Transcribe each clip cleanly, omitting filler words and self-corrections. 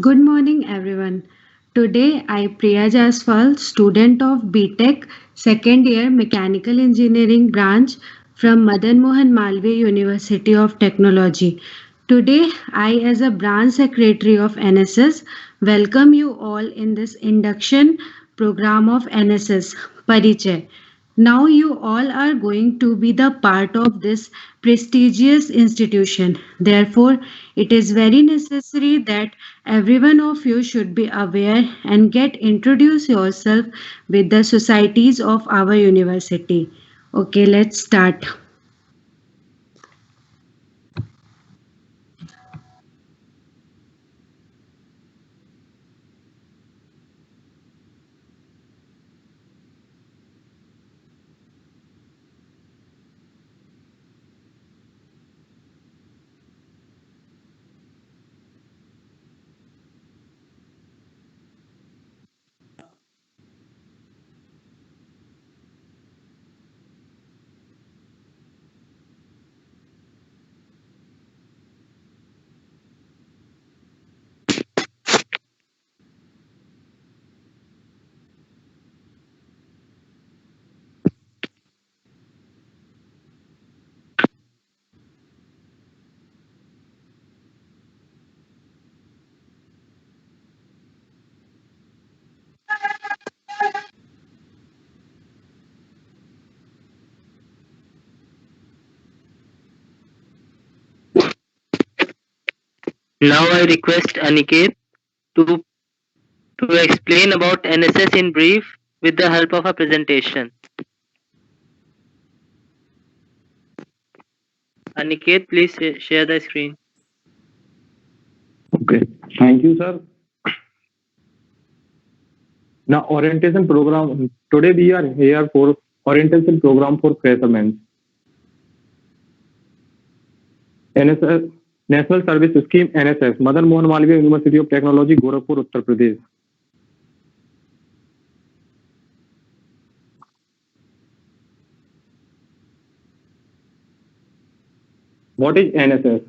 Good morning, everyone. Today, I, Priya Jaswal, student of BTech second year Mechanical Engineering branch from Madan Mohan Malviya University of Technology. Today, I, as a branch secretary of NSS, welcome you all in this induction program of NSS Parichay. Now you all are going to be the part of this prestigious institution. Therefore, it is very necessary that every one of you should be aware and get introduce yourself with the societies of our university. Okay, let's start. Now I request Aniket to, to explain about NSS in brief with the help of a presentation. Aniket, please share the screen. Okay, thank you, sir. Now, orientation program. Today we are here for orientation program for freshmen. NSS National Service Scheme NSS Madan Mohan Malviya University of Technology Gorakhpur Uttar Pradesh. What is NSS?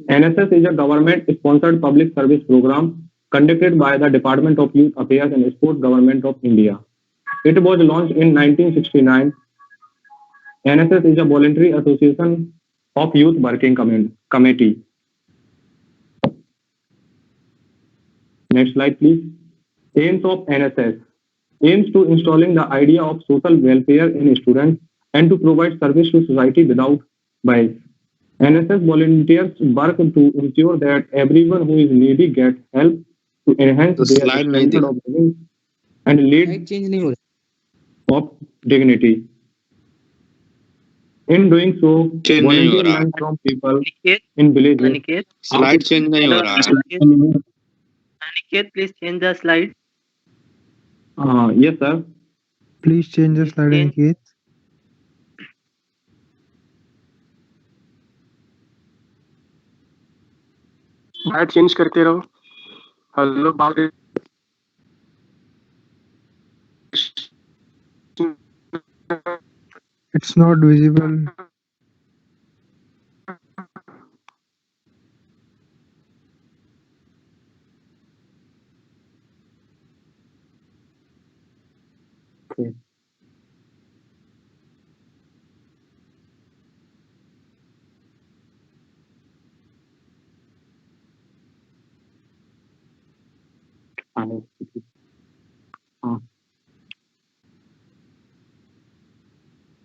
NSS is a government-sponsored public service program conducted by the Department of Youth Affairs and Sport Government of India. It was launched in 1969. NSS is a voluntary association of youth working committee. Next slide, please. Aims of NSS aims to installing the idea of social welfare in students and to provide service to society without bias. NSS volunteers work to ensure that everyone who is needy gets help to enhance तो their slide नहीं standard दिख of living and lead light change नहीं हो रहा of dignity. In doing so, change नहीं हो volunteer रहा learn from people Aniket, in villages Aniket, slide change नहीं हो hello, रहा है Aniket, Aniket, please change the slide. Yes, sir. Please change the slide Change. Aniket light change करते रहो। Hello बात it's not visible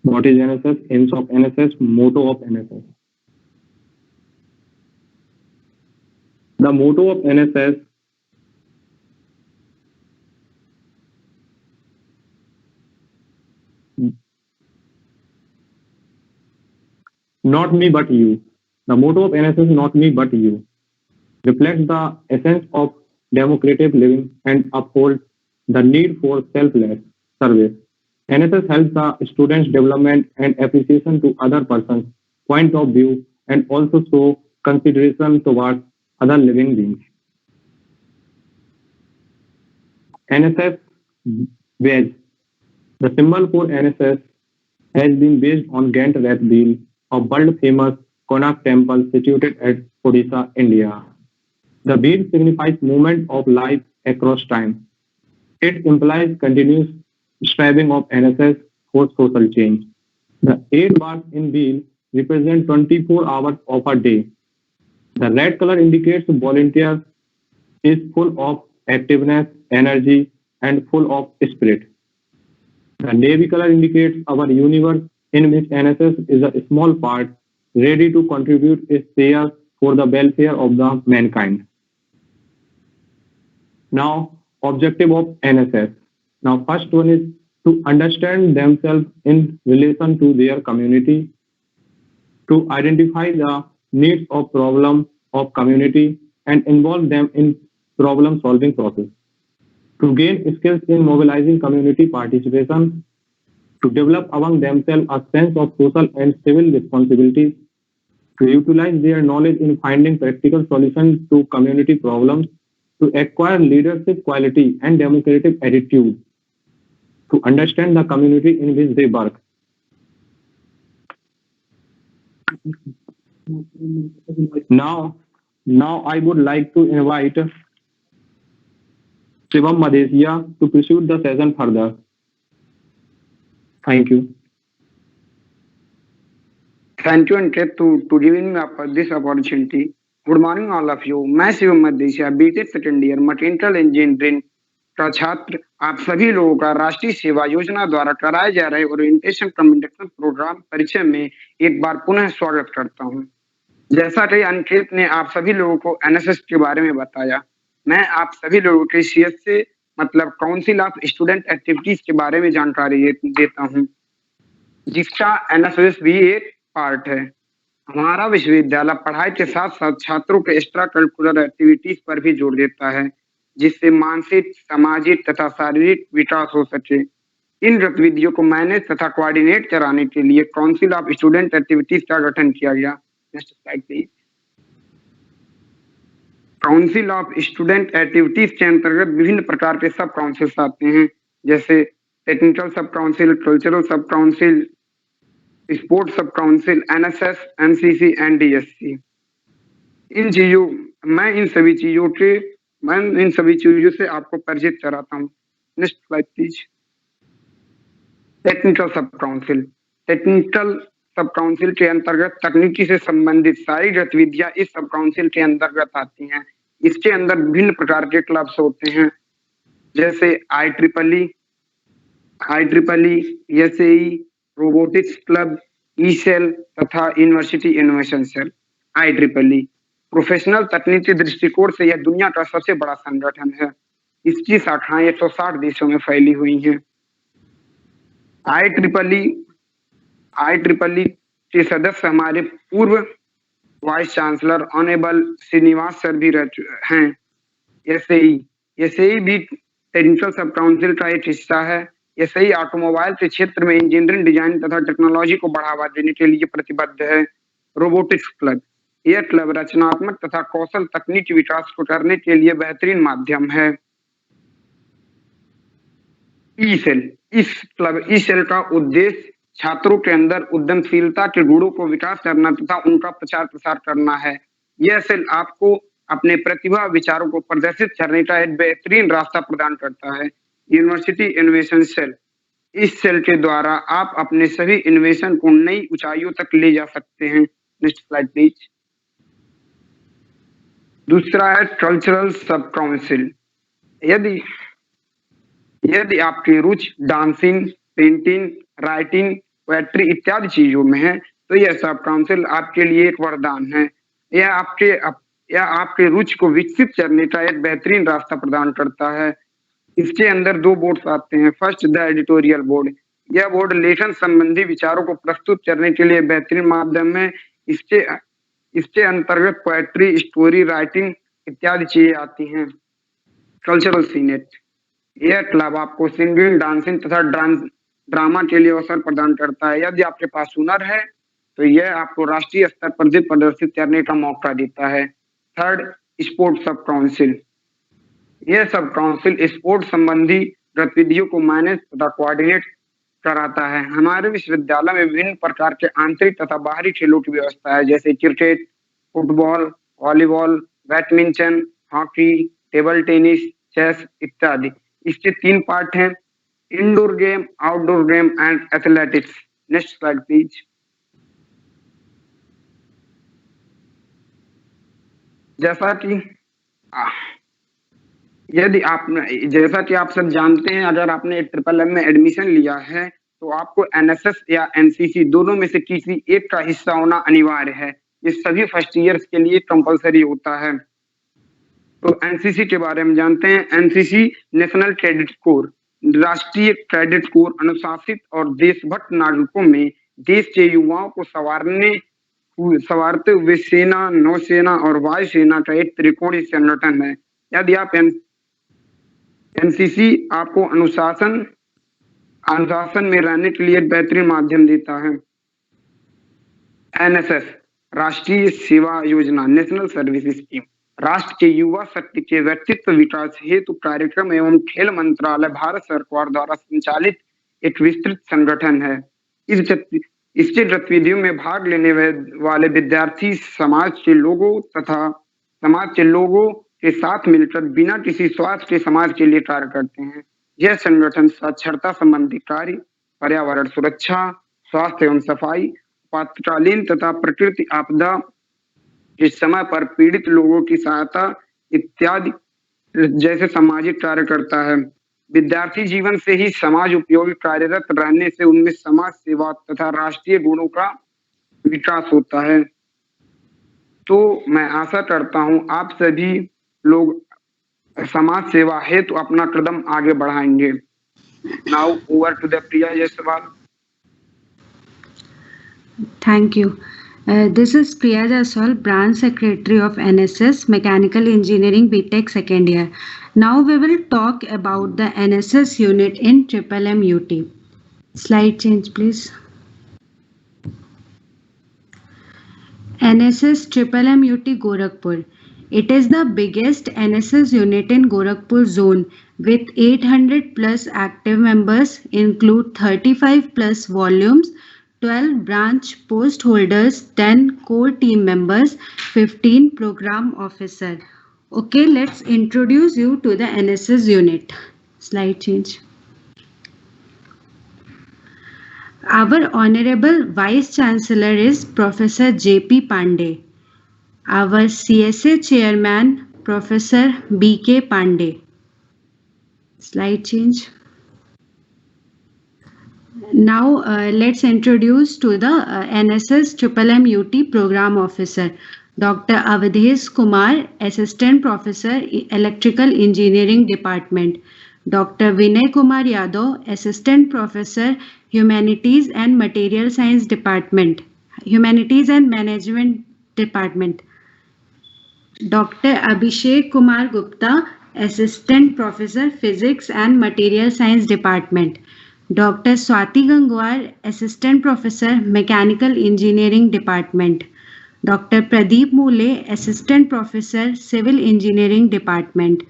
What is NSS? Aims of NSS, motto of NSS. The motto of NSS not me but you. The motto of NSS, not me but you, reflects the essence of democratic living and upholds the need for selfless service. NSS helps the students' development and appreciation to other persons' point of view and also show consideration towards other living beings. NSS badge. The symbol for NSS has been based on Ghent Rath wheel of world famous Konark temple situated at Odisha, India. The wheel signifies movement of life across time. It implies continuous striving of NSS for social change. The 8 bars in wheel represent 24 hours of a day. The red color indicates volunteer is full of activeness, energy, and full of spirit. The navy color indicates our universe in which NSS is a small part, ready to contribute its share for the welfare of the mankind. Now, objective of NSS. Now, first one is to understand themselves in relation to their community, to identify the needs of problem of community and involve them in problem solving process, to gain skills in mobilizing community participation, to develop among themselves a sense of social and civil responsibility, to utilize their knowledge in finding practical solutions to community problems, to acquire leadership quality and democratic attitude, to understand the community in which they work. Now I would like to invite Shivam Madhesia to pursue the session further. Thank you. Thank you, Ankit, to giving me this opportunity. Good morning, all of you. मैं Shivam Madeshiya BTech second year mechanical engineering का छात्र आप सभी लोगों का राष्ट्रीय सेवा योजना द्वारा कराए जा रहे ओरिएंटेशन कम्युनिकेशन प्रोग्राम परिचय में एक बार पुनः स्वागत करता हूं। जैसा कि अंकित ने आप सभी लोगों को एनएसएस के बारे में बताया, मैं आप सभी लोगों के सीएसए मतलब काउंसिल ऑफ स्टूडेंट एक्टिविटीज के बारे में जानकारी देता हूं, जिसका एनएसएस भी एक पार्ट है। हमारा विश्वविद्यालय पढ़ाई के साथ साथ छात्रों के एक्स्ट्रा करिकुलर एक्टिविटीज पर भी जोर देता है, जिससे मानसिक, सामाजिक तथा शारीरिक विकास हो सके। इन गतिविधियों को मैनेज तथा कोऑर्डिनेट कराने के लिए काउंसिल ऑफ स्टूडेंट एक्टिविटीज का गठन किया गया। Next slide please. Council of student activities के अंतर्गत विभिन्न प्रकार के सब काउंसिल्स आते हैं, जैसे टेक्निकल सब काउंसिल, कल्चरल सब काउंसिल, स्पोर्ट्स सब council, NSS, NCC and DSC. मैं इन सभी चीजों से आपको परिचित कराता हूँ। Next slide please. टेक्निकल सब काउंसिल। टेक्निकल सब काउंसिल के अंतर्गत तकनीकी से संबंधित सारी गतिविधियां इस सब काउंसिल के अंतर्गत आती हैं। इसके अंदर विभिन्न प्रकार के क्लब्स होते हैं, जैसे IEEE, SAE, robotics club, E cell तथा university innovation cell. IEEE professional तकनीकी दृष्टिकोण से यह दुनिया का सबसे बड़ा संगठन है। इसकी शाखाएं 160 देशों में फैली हुई हैं। IEEE के सदस्य हमारे पूर्व vice chancellor honourable Srinivas sir भी हैं। SAE भी टेक्निकल सब काउंसिल का एक हिस्सा है। SAE ऑटोमोबाइल के क्षेत्र में इंजीनियरिंग डिजाइन तथा टेक्नोलॉजी को बढ़ावा देने के लिए प्रतिबद्ध है। रोबोटिक्स क्लब, यह क्लब रचनात्मक तथा कौशल तकनीकी विकास को करने के लिए बेहतरीन माध्यम है। ई सेल का उद्देश्य छात्रों के अंदर उद्यमशीलता के गुणों को विकास करना तथा उनका प्रचार प्रसार करना है। यह सेल आपको अपने प्रतिभा विचारों को प्रदर्शित करने का एक बेहतरीन रास्ता प्रदान करता है। यूनिवर्सिटी इनोवेशन सेल, इस सेल के द्वारा आप अपने सभी इनोवेशन को नई ऊंचाइयों तक ले जा सकते हैं। Next slide please. दूसरा है कल्चरल सब काउंसिल। यदि आपकी रुचि डांसिंग, पेंटिंग, राइटिंग, पोएट्री इत्यादि चीजों में है तो यह सब काउंसिल आपके लिए एक वरदान है। यह आपके रुचि को विकसित करने का एक बेहतरीन रास्ता प्रदान करता है। इसके अंदर 2 बोर्ड्स आते हैं। First, the editorial board. यह बोर्ड लेखन संबंधी विचारों को प्रस्तुत करने के लिए बेहतरीन माध्यम है। इसके अंतर्गत पोएट्री, स्टोरी राइटिंग इत्यादि चीजें आती हैं। कल्चरल सीनेट, यह क्लब आपको सिंगिंग, डांसिंग तथा ड्रामा के लिए अवसर प्रदान करता है। यदि आपके पास हुनर है तो यह आपको राष्ट्रीय स्तर पर भी प्रदर्शित करने का मौका देता है। थर्ड, स्पोर्ट्स सब काउंसिल। यह सब काउंसिल स्पोर्ट्स संबंधी गतिविधियों को मैनेज तथा कोऑर्डिनेट कराता है। हमारे विश्वविद्यालय में विभिन्न प्रकार के आंतरिक तथा बाहरी खेलों की व्यवस्था है, जैसे cricket, football, volleyball, badminton, hockey, table tennis, chess इत्यादि। इसके 3 पार्ट हैं, indoor game, outdoor game and athletics. Next slide please. जैसा कि आप सब जानते हैं, अगर आपने SSSM में एडमिशन लिया है तो आपको NSS या NCC दोनों में से किसी एक का हिस्सा होना अनिवार्य है। ये सभी फर्स्ट ईयर्स के लिए कंपलसरी होता है। तो NCC के बारे में जानते हैं। NCC नेशनल कैडेट कोर, राष्ट्रीय कैडेट कोर अनुशासित और देशभक्त नागरिकों में देश के युवाओं को संवारते हुए सेना, नौसेना और वायुसेना का एक त्रिकोणीय संगठन है। यदि आप NCC आपको अनुशासन में रहने के लिए बेहतरीन माध्यम देता है। NSS राष्ट्रीय सेवा योजना, नेशनल सर्विस स्कीम, राष्ट्र के युवा शक्ति के व्यक्तित्व विकास हेतु कार्यक्रम एवं खेल मंत्रालय भारत सरकार द्वारा संचालित एक विस्तृत संगठन है। इसके गतिविधियों में भाग लेने वाले विद्यार्थी समाज के लोगों के साथ मिलकर बिना किसी स्वार्थ के समाज के लिए कार्य करते हैं। यह संगठन साक्षरता संबंधी कार्य, पर्यावरण सुरक्षा, स्वास्थ्य एवं सफाई, आपातकालीन तथा प्रकृति आपदा के समय पर पीड़ित लोगों की सहायता इत्यादि जैसे सामाजिक कार्य करता है। विद्यार्थी जीवन से ही समाज उपयोगी कार्यरत रहने से उनमें समाज सेवा तथा राष्ट्रीय गुणों का विकास होता है। तो मैं आशा करता हूं आप सभी लोग समाज सेवा हेतु अपना कदम आगे बढ़ाएंगे। Now over to the Priya Jaiswal. Thank you. This is Priya Jaiswal, Branch Secretary of NSS, Mechanical Engineering BTech second year. Now we will talk about the NSS unit in MMM UT. Slide change please. NSS MMM UT Gorakhpur. It is the biggest NSS unit in Gorakhpur zone with 800 plus active members, include 35 plus volumes, 12 branch post holders, 10 core team members, 15 program officer. Okay, let's introduce you to the NSS unit. Slide change. Our Honorable Vice Chancellor is Professor J.P. Pandey. Our CSA Chairman, Professor B.K. Pandey. Slide change. Now let's introduce to the NSS MMM UT Program Officer, Dr. Avadhes Kumar, Assistant Professor, Electrical Engineering Department. Dr. Vinay Kumar Yadav, Assistant Professor, Humanities and Material Science Department, Humanities and Management Department. Dr. Abhishek Kumar Gupta, Assistant Professor, Physics and Material Science Department. Dr. Swati Gangwar, Assistant Professor, Mechanical Engineering Department. Dr. Pradeep Mule, Assistant Professor, Civil Engineering Department.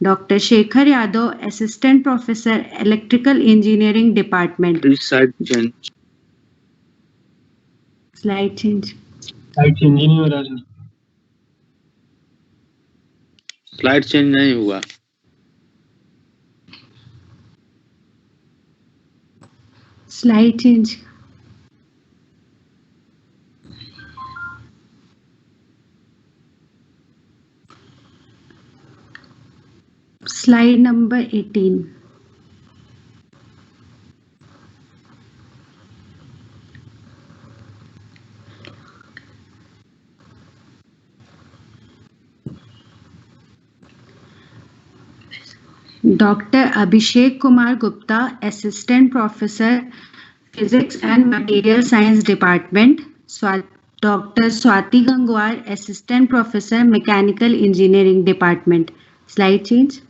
Dr. Shekhar Yadav, Assistant Professor, Electrical Engineering Department. Please slide change. Slide change. Light change ही नहीं हो रहा sir. Slide change नहीं हुआ. Slide change. Slide number 18. Dr. Abhishek Kumar Gupta, Assistant Professor, Physics and Material Science Department. Dr. Swati Gangwar, Assistant Professor, Mechanical Engineering Department. Slide change.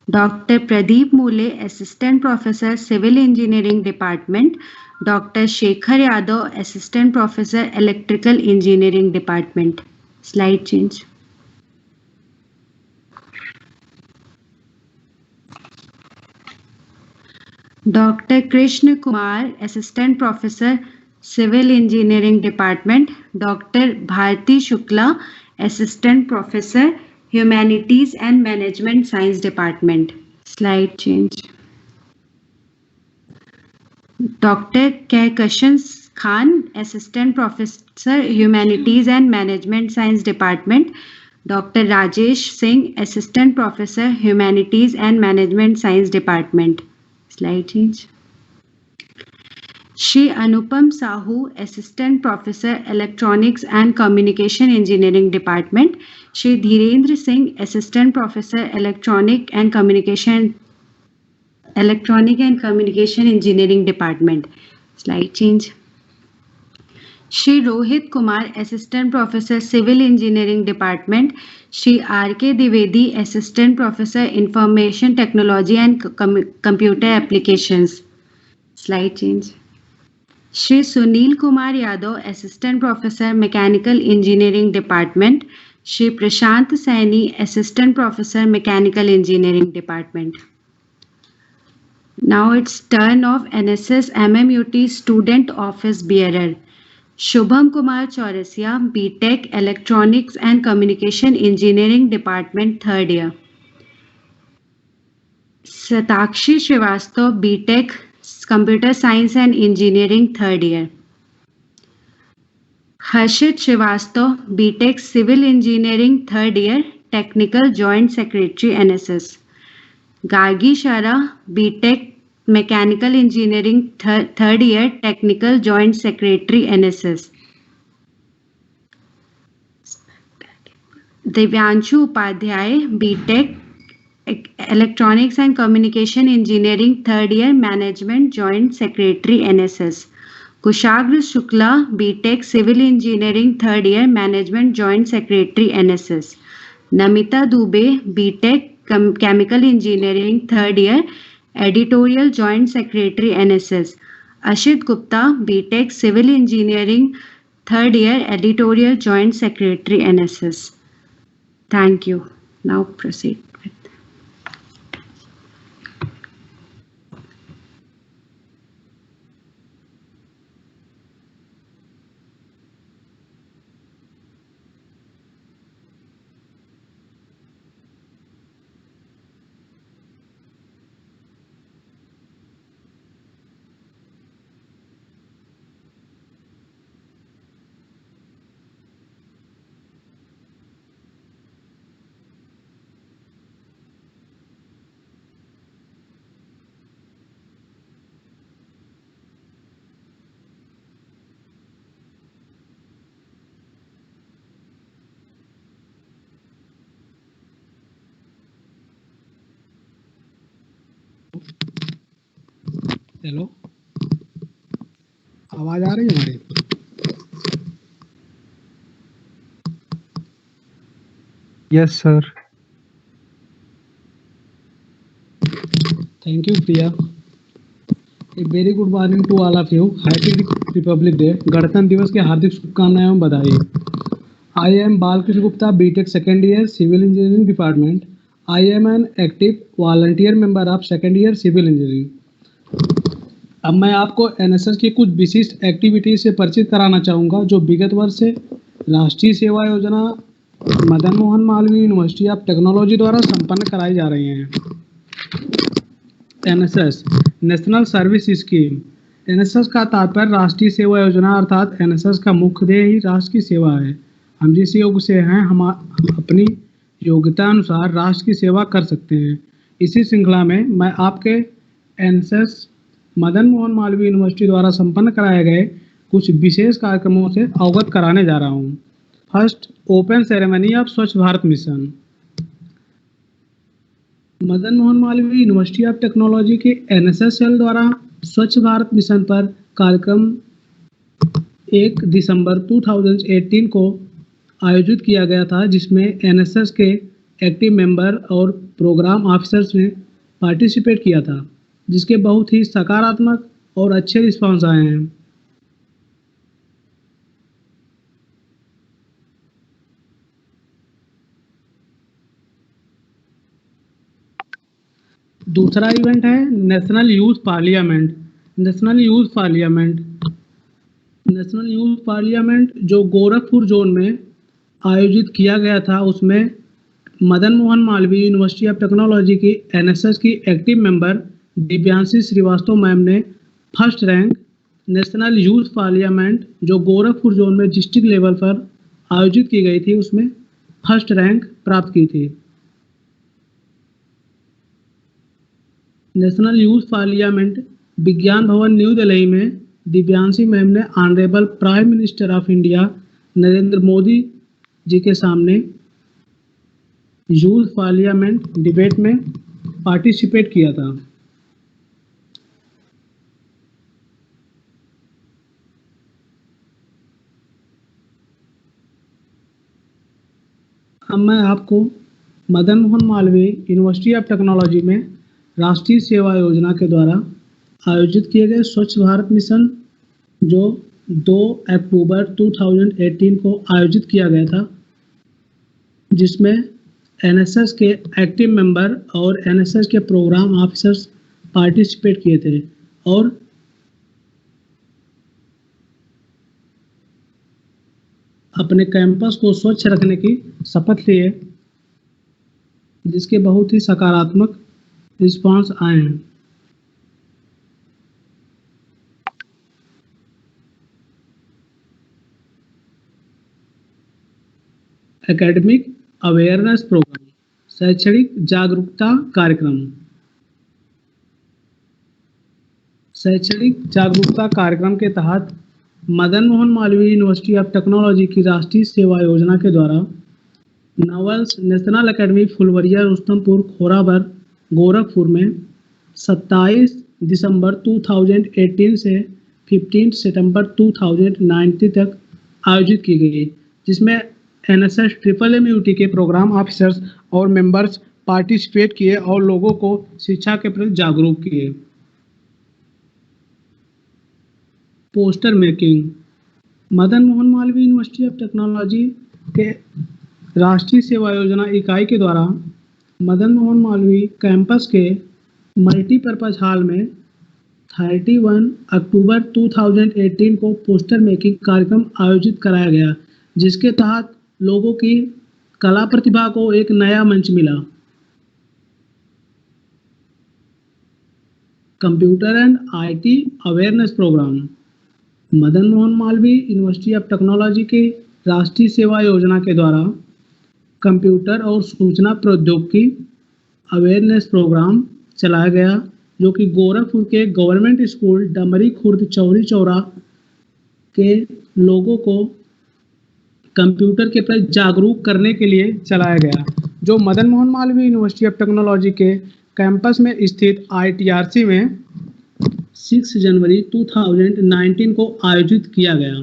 Dr. Pradeep Mule, Assistant Professor, Civil Engineering Department. Dr. Shekhar Yadav, Assistant Professor, Electrical Engineering Department. Slide change. Dr. Krishna Kumar, Assistant Professor, Civil Engineering Department. Dr. Bharti Shukla, Assistant Professor, Humanities and Management Science Department. Slide change. Dr. Kehkashan Khan, Assistant Professor, Humanities and Management Science Department. Dr. Rajesh Singh, Assistant Professor, Humanities and Management Science Department. Slide change. Shri Anupam Sahu, Assistant Professor, Electronics and Communication Engineering Department. Shri Dhirendra Singh, Assistant Professor, Electronic and Communication Engineering Department. Slide change. Shri Rohit Kumar, Assistant Professor, Civil Engineering Department. Shri R.K. Dwivedi, Assistant Professor, Information Technology and Computer Applications. Slide change. Shri Sunil Kumar Yadav, Assistant Professor, Mechanical Engineering Department. Shri Prashant Saini, Assistant Professor, Mechanical Engineering Department. Now it's turn of NSS MMUT Student Office Bearer. Shubham Kumar Chaurasia, BTech Electronics and Communication Engineering Department, 3rd year. Satakshi Srivastav, BTech Computer Science and Engineering, 3rd year. Harshit Srivastav, BTech Civil Engineering, 3rd year, Technical Joint Secretary, NSS. Gargi Shara, BTech Mechanical Engineering, 3rd year, Technical Joint Secretary, NSS. Divyanshu Upadhyay, BTech Electronics and Communication Engineering, 3rd year, Management Joint Secretary, NSS. Kushagra Shukla, BTech Civil Engineering, 3rd year, Management Joint Secretary, NSS. Namita Dubey, BTech Chemical Engineering, 3rd year, Editorial Joint Secretary, NSS. Ashit Gupta, BTech Civil Engineering, 3rd year, Editorial Joint Secretary, NSS. Thank you. Now proceed with. Hello, आवाज आ रही है हमारी? Yes, sir. Thank you Priya. A very good morning to all of you. Happy Republic Day. गणतंत्र दिवस की हार्दिक शुभकामनाएं एवं बधाई। I am Balkrishna Gupta, BTech second year, civil engineering department. I am an active volunteer member of second year civil engineering. अब मैं आपको एनएसएस की कुछ विशिष्ट एक्टिविटीज से परिचित कराना चाहूँगा जो विगत वर्ष से राष्ट्रीय सेवा योजना Madan Mohan Malviya university of technology द्वारा संपन्न कराई जा रही हैं। NSS national service scheme. NSS का तात्पर्य राष्ट्रीय सेवा योजना अर्थात एनएसएस का मुख्य ध्येय ही राष्ट्र की सेवा है। हम जिस योग से हैं हम अपनी योग्यता अनुसार राष्ट्र की सेवा कर सकते हैं। इसी श्रृंखला में मैं आपके एनएसएस मदन मोहन मालवीय यूनिवर्सिटी द्वारा संपन्न कराए गए कुछ विशेष कार्यक्रमों से अवगत कराने जा रहा हूँ। फर्स्ट, ओपन सेरेमनी ऑफ स्वच्छ Bharat mission. Madan Mohan Malviya university of Technology के एनएसएस सेल द्वारा स्वच्छ भारत मिशन पर कार्यक्रम 1 दिसंबर 2018 को आयोजित किया गया था, जिसमें एनएसएस के एक्टिव मेंबर और प्रोग्राम ऑफिसर्स ने पार्टिसिपेट किया था, जिसके बहुत ही सकारात्मक और अच्छे रिस्पांस आए हैं। दूसरा इवेंट है national youth parliament. National youth parliament जो गोरखपुर जोन में आयोजित किया गया था, उसमें Madan Mohan Malviya university of technology की एनएसएस की active member Divyanshi Srivastava ma'am ने first rank national youth parliament जो गोरखपुर जोन में डिस्ट्रिक्ट लेवल पर आयोजित की गई थी, उसमें फर्स्ट रैंक प्राप्त की थी। नेशनल यूथ पार्लियामेंट विज्ञान भवन न्यू दिल्ली में दिव्यांशी मैम ने honourable prime minister of India Narendra Modi ji के सामने यूथ पार्लियामेंट डिबेट में पार्टिसिपेट किया था। अब मैं आपको Madan Mohan Malviya university of technology में राष्ट्रीय सेवा योजना के द्वारा आयोजित किए गए स्वच्छ भारत मिशन जो 2 अक्टूबर 2018 को आयोजित किया गया था, जिसमें एनएसएस के एक्टिव मेंबर और एनएसएस के प्रोग्राम ऑफिसर्स पार्टिसिपेट किए थे और अपने कैंपस को स्वच्छ रखने की शपथ लिए, जिसके बहुत ही सकारात्मक रिस्पांस आए हैं। एकेडमिक अवेयरनेस प्रोग्राम, शैक्षणिक जागरूकता कार्यक्रम। शैक्षणिक जागरूकता कार्यक्रम के तहत Madan Mohan Malviya university of technology की राष्ट्रीय सेवा योजना के द्वारा नवल्स नेशनल एकेडमी फुलवरिया रुस्तमपुर खोराबर गोरखपुर में 27 दिसंबर 2018 से 15 सितंबर 2019 तक आयोजित की गई, जिसमें एनएसएस ट्रिपल एमयूटी के प्रोग्राम ऑफिसर्स और मेंबर्स पार्टिसिपेट किए और लोगों को शिक्षा के प्रति जागरूक किए। Poster making. Madan Mohan Malviya university of Technology के राष्ट्रीय सेवा योजना इकाई के द्वारा मदन मोहन मालवीय कैंपस के मल्टीपर्पज हॉल में 31 अक्टूबर 2018 को पोस्टर मेकिंग कार्यक्रम आयोजित कराया गया, जिसके तहत लोगों की कला प्रतिभा को एक नया मंच मिला। Computer and IT awareness program. Madan Mohan Malviya university of Technology के राष्ट्रीय सेवा योजना के द्वारा कंप्यूटर और सूचना प्रौद्योगिकी अवेयरनेस प्रोग्राम चलाया गया, जो कि गोरखपुर के गवर्नमेंट स्कूल डमरी खुर्द चौरी चौरा के लोगों को कंप्यूटर के प्रति जागरूक करने के लिए चलाया गया, जो Madan Mohan Malviya university of Technology के कैंपस में स्थित ITRC में 6 जनवरी 2019 को आयोजित किया गया।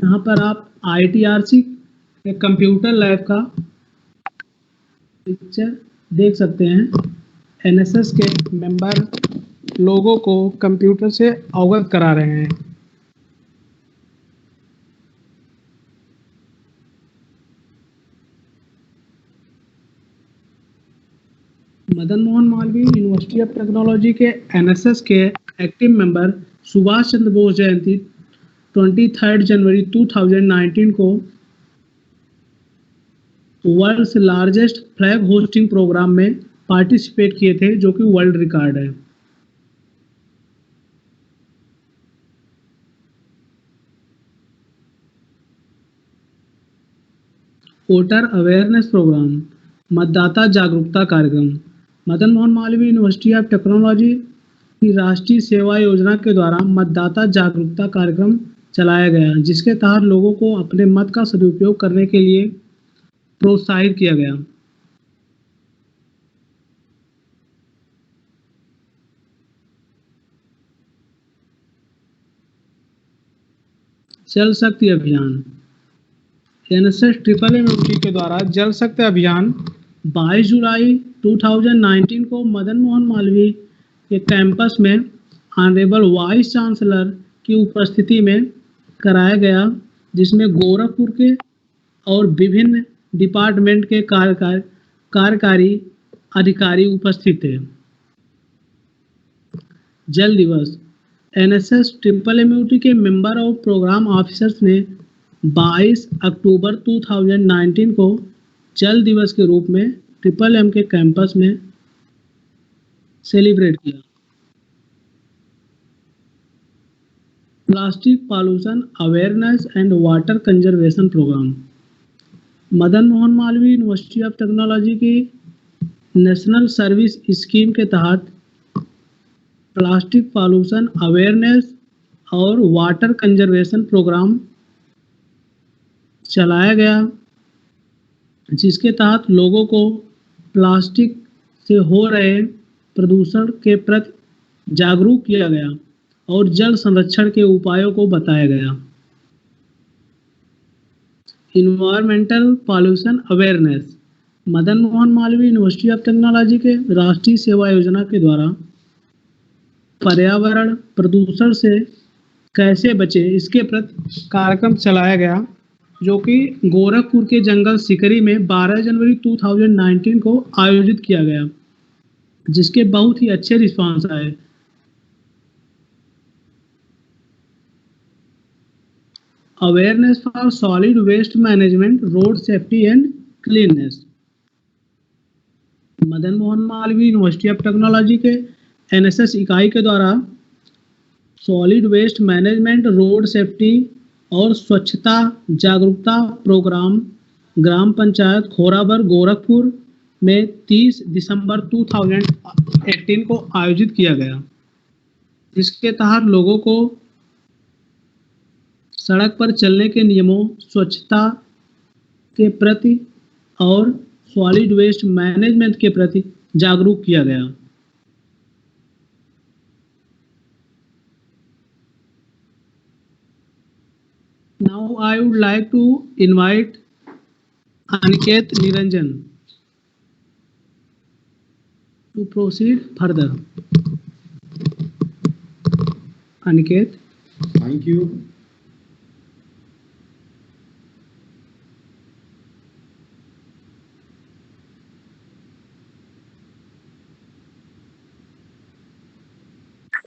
यहाँ पर आप ITRC के कंप्यूटर लैब का पिक्चर देख सकते हैं। NSS के मेंबर लोगों को कंप्यूटर से अवगत करा रहे हैं। Madan Mohan Malviya university of Technology के NSS के एक्टिव मेंबर सुभाष चंद्र बोस जयंती 23 जनवरी 2019 को world's largest flag hosting program में पार्टिसिपेट किए थे, जो कि वर्ल्ड रिकॉर्ड है। वोटर अवेयरनेस प्रोग्राम, मतदाता जागरूकता कार्यक्रम। Madan Mohan Malviya university of technology की राष्ट्रीय सेवा योजना के द्वारा मतदाता जागरूकता कार्यक्रम चलाया गया, जिसके तहत लोगों को अपने मत का सदुपयोग करने के लिए प्रोत्साहित किया गया। जल शक्ति अभियान, NSS ट्रिपल एमयूटी के द्वारा जल शक्ति अभियान 22 जुलाई 2019 को मदन मोहन मालवीय के कैंपस में ऑनरेबल वाइस चांसलर की उपस्थिति में कराया गया, जिसमें गोरखपुर के और विभिन्न डिपार्टमेंट के कार्यकारी अधिकारी उपस्थित थे। जल दिवस, NSS ट्रिपल एमयूटी के मेंबर और प्रोग्राम ऑफिसर्स ने 22 अक्टूबर 2019 को जल दिवस के रूप में ट्रिपल एम के कैंपस में सेलिब्रेट किया। Plastic pollution awareness and water conservation program, Madan Mohan Malviya university of technology की नेशनल सर्विस स्कीम के तहत प्लास्टिक पॉल्यूशन अवेयरनेस और वाटर कंजर्वेशन प्रोग्राम चलाया गया, जिसके तहत लोगों को प्लास्टिक से हो रहे प्रदूषण के प्रति जागरूक किया गया और जल संरक्षण के उपायों को बताया गया। Environmental pollution awareness, Madan Mohan Malviya university of Technology के राष्ट्रीय सेवा योजना के द्वारा पर्यावरण प्रदूषण से कैसे बचे इसके प्रति कार्यक्रम चलाया गया, जो कि गोरखपुर के जंगल सिकरी में 12 जनवरी 2019 को आयोजित किया गया, जिसके बहुत ही अच्छे रिस्पांस आए। Awareness for solid waste management, road safety and cleanness, Madan Mohan Malviya university of Technology के NSS इकाई के द्वारा solid waste management, road safety और स्वच्छता जागरूकता प्रोग्राम ग्राम पंचायत खोराबर गोरखपुर में 30 दिसंबर 2018 को आयोजित किया गया, जिसके तहत लोगों को सड़क पर चलने के नियमों, स्वच्छता के प्रति और सॉलिड वेस्ट मैनेजमेंट के प्रति जागरूक किया गया। Now I would like to invite Aniket Niranjan to proceed further. Aniket. Thank you.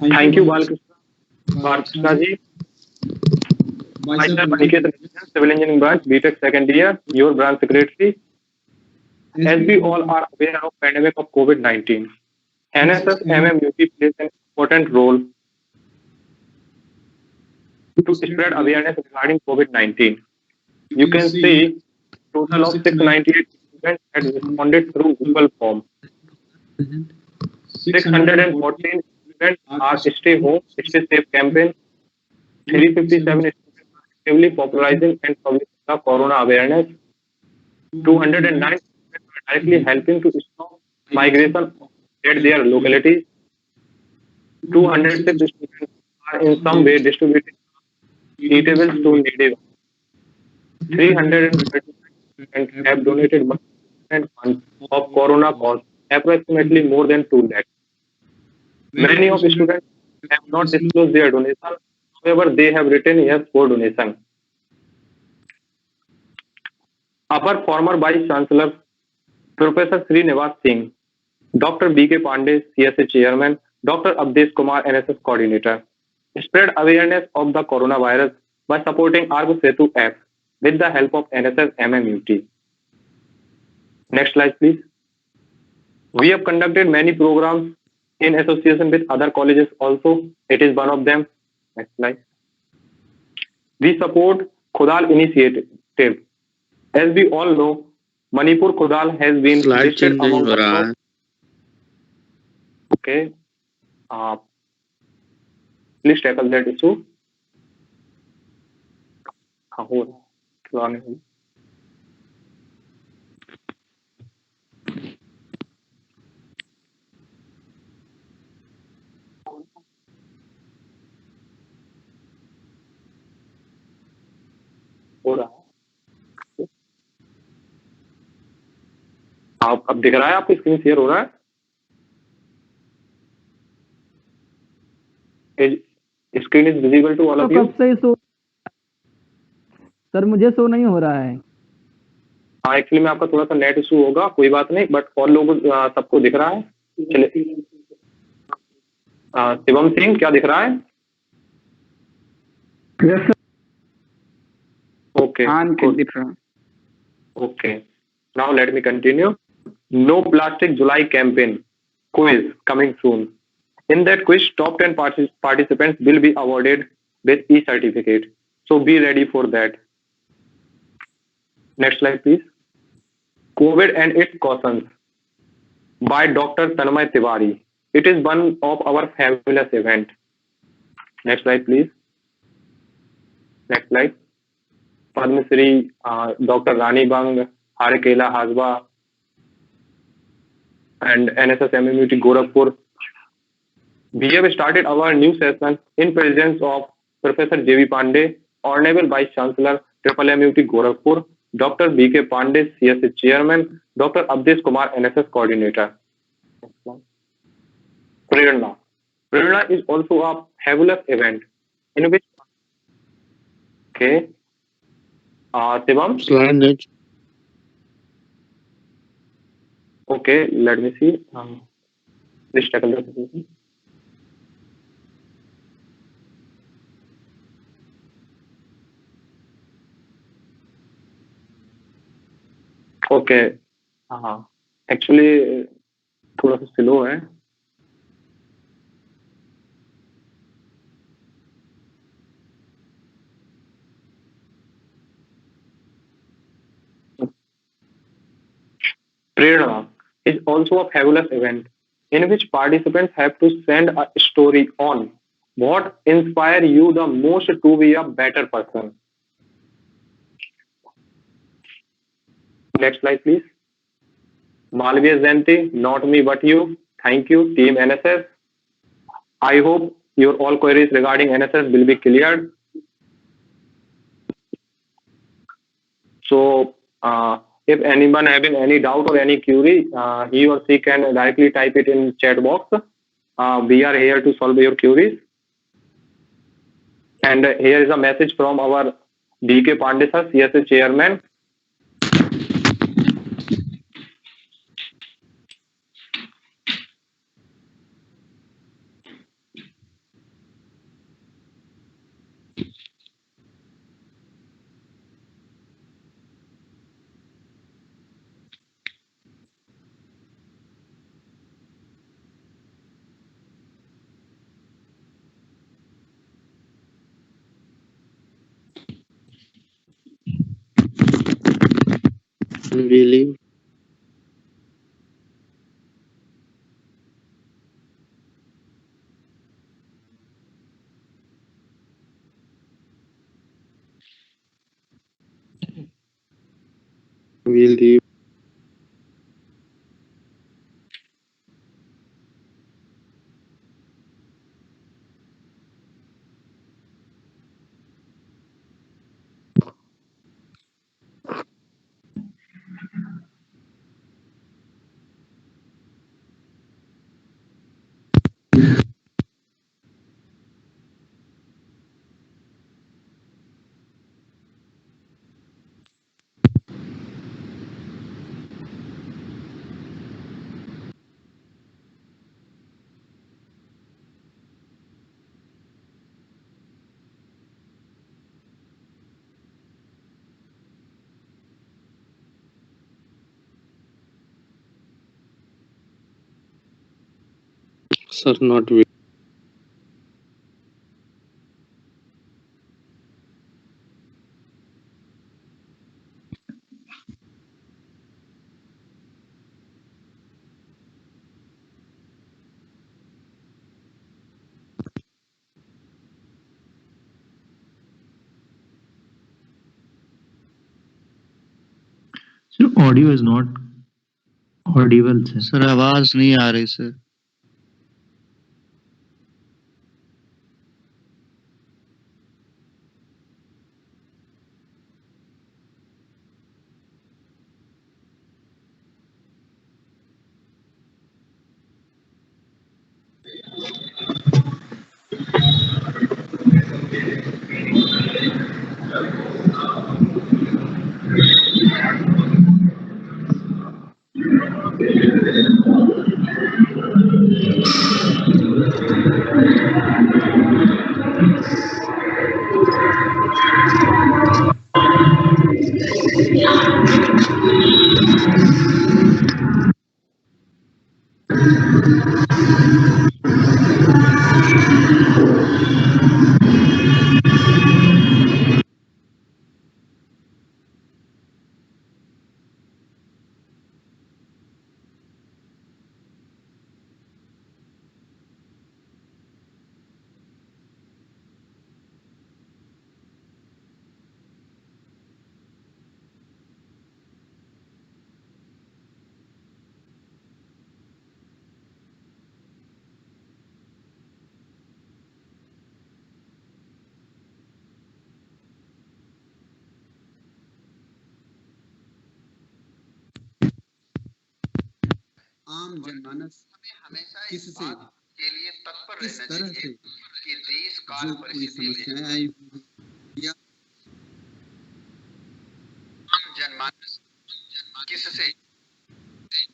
Thank you, Balkrishna ji. Myself, Aniket Niranjan, Civil Engineering Branch, BTech second year, your branch secretary. As we all are aware of pandemic of COVID-19, NSS MMUT plays an important role to spread awareness regarding COVID-19. You can see total of 698 students had responded through Google Form. 614 students are stay home, stay safe campaign. 357 students are actively popularizing and publishing the corona awareness. 209 students are directly helping to stop migration at their localities. 206 students are in some way distributing eatables to needy. 330 students have donated money and funds of Corona cause, approximately more than 2 lakhs. Many of the students have not disclosed their donation. However, they have written yes for donation. Our former Vice Chancellor, Professor Srinivas Singh, Dr. B.K. Pandey, CSA Chairman, Dr. Abdesh Kumar, NSS Coordinator, spread awareness of the coronavirus by supporting Argo Setu app with the help of NSS MMUT. Next slide, please. We have conducted many programs in association with other colleges also. It is one of them. Next slide. We support Khodal initiative. As we all know, Manipur Khodal has been slide listed change नहीं among हो the रहा top. है. Okay. Please tackle that issue. हाँ, हो रहा है. थोड़ा नहीं. हो रहा है. आप अब दिख रहा है, आपकी स्क्रीन शेयर हो रहा है. Screen is visible to all of you. कब से शो सर मुझे शो नहीं हो रहा है. हाँ, एक्चुअली में आपका थोड़ा सा नेट इशू होगा, कोई बात नहीं, बट और लोग सबको दिख रहा है. चलिए. शिवम सिंह, क्या दिख रहा है? Okay. हाँ Good. दिख रहा. Okay. Now let me continue. No Plastic July campaign quiz coming soon. In that quiz, top 10 participants will be awarded with e-certificate. So be ready for that. Next slide, please. COVID and its cautions by Dr. Tanmay Tiwari. It is one of our fabulous event. Next slide, please. Next slide. Padma Shri, Dr. Rani Bang, Harekela Hazba, and NSS MMUT Gorakhpur. We have started our new session in presence of Professor J.V. Pandey, Honorable Vice Chancellor, Triple MUT Gorakhpur, Dr. B.K. Pandey, CSA Chairman, Dr. Abdesh Kumar, NSS Coordinator. Prerna. Prerna is also a fabulous event in which, okay, Shivam? Slide नहीं. Okay, let me see. Please tackle that. Okay. हाँ, actually थोड़ा सा slow है. Prerna is also a fabulous event in which participants have to send a story on what inspire you the most to be a better person. Next slide, please. Malviya Jayanti, not me but you. Thank you, Team NSS. I hope your all queries regarding NSS will be cleared. So, if anyone having any doubt or any query, he or she can directly type it in chat box. We are here to solve your queries. And here is a message from our B.K. Pandey sir, CSA Chairman. We leave. We'll leave. Sir, not visible. Sir, audio is not audible, sir. Sir आवाज नहीं आ रही sir. आम जनमानस किससे के लिए तत्पर किस रहना तरह चाहिए से कि देश काल जो कोई परिस्थिति में समस्याएं आई होंगी या आम जनमानस किससे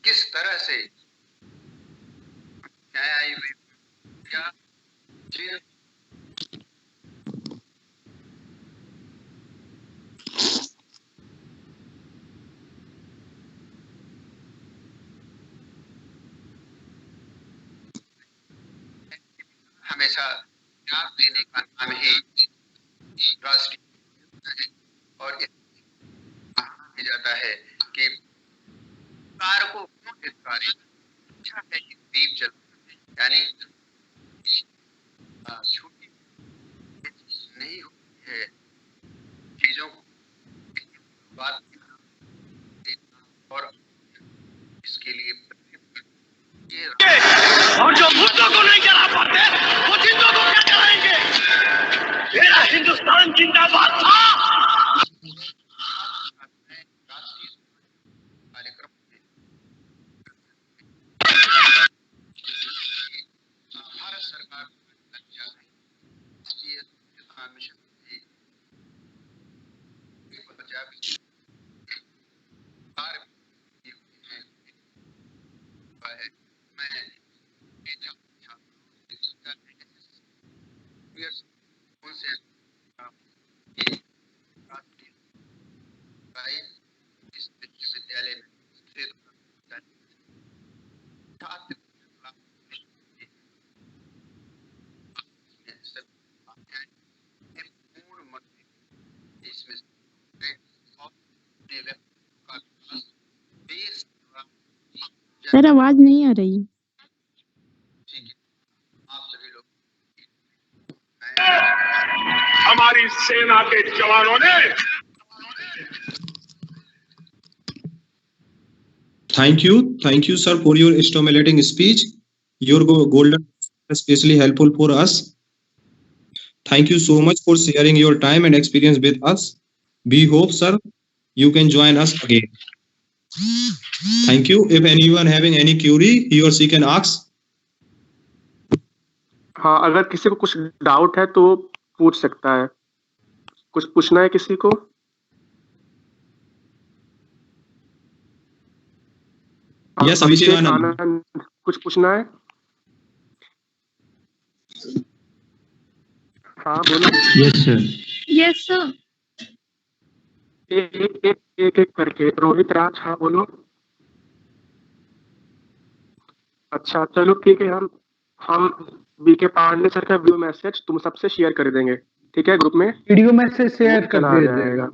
किस तरह से न्याय आई हुई या जिन हमेशा त्याग देने का नाम ही राष्ट्रीय है और कहा भी जाता है कि कार को क्यों धिक्कारें? अच्छा है कि दीप जल यानी छोटी नहीं होती है चीजों को बात और इसके लिए और जो मुद्दों को नहीं गिरा पाते वो जिंदों को क्या कराएंगे? मेरा हिंदुस्तान जिंदाबाद था। भारत सरकार राष्ट्रीय मिशन इस विश्वविद्यालय में सर आवाज नहीं आ रही। हमारी सेना के जवानों ने Thank you, sir, for your stimulating speech. Your golden is especially helpful for us. Thank you so much for sharing your time and experience with us. We hope, sir, you can join us again. Thank you. If anyone having any query, he or she can ask. हाँ, अगर किसी को कुछ doubt है तो पूछ सकता है। कुछ पूछना है किसी को? Yes, Abhishek Anand. कुछ पूछना है? हाँ बोलो। Yes, sir. Yes sir. एक करके। रोहित राज, हाँ बोलो। अच्छा चलो ठीक है, हम हम बीके पांडे सर का वीडियो मैसेज तुम सबसे शेयर कर देंगे, ठीक है, ग्रुप में वीडियो मैसेज शेयर वो कर चला दिया जाएगा।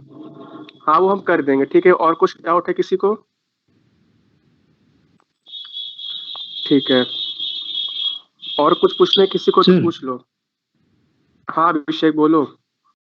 हाँ वो हम कर देंगे, ठीक है। और कुछ डाउट है किसी को? ठीक है, और कुछ पूछना है किसी को तो सर। पूछ लो। हाँ अभिषेक बोलो।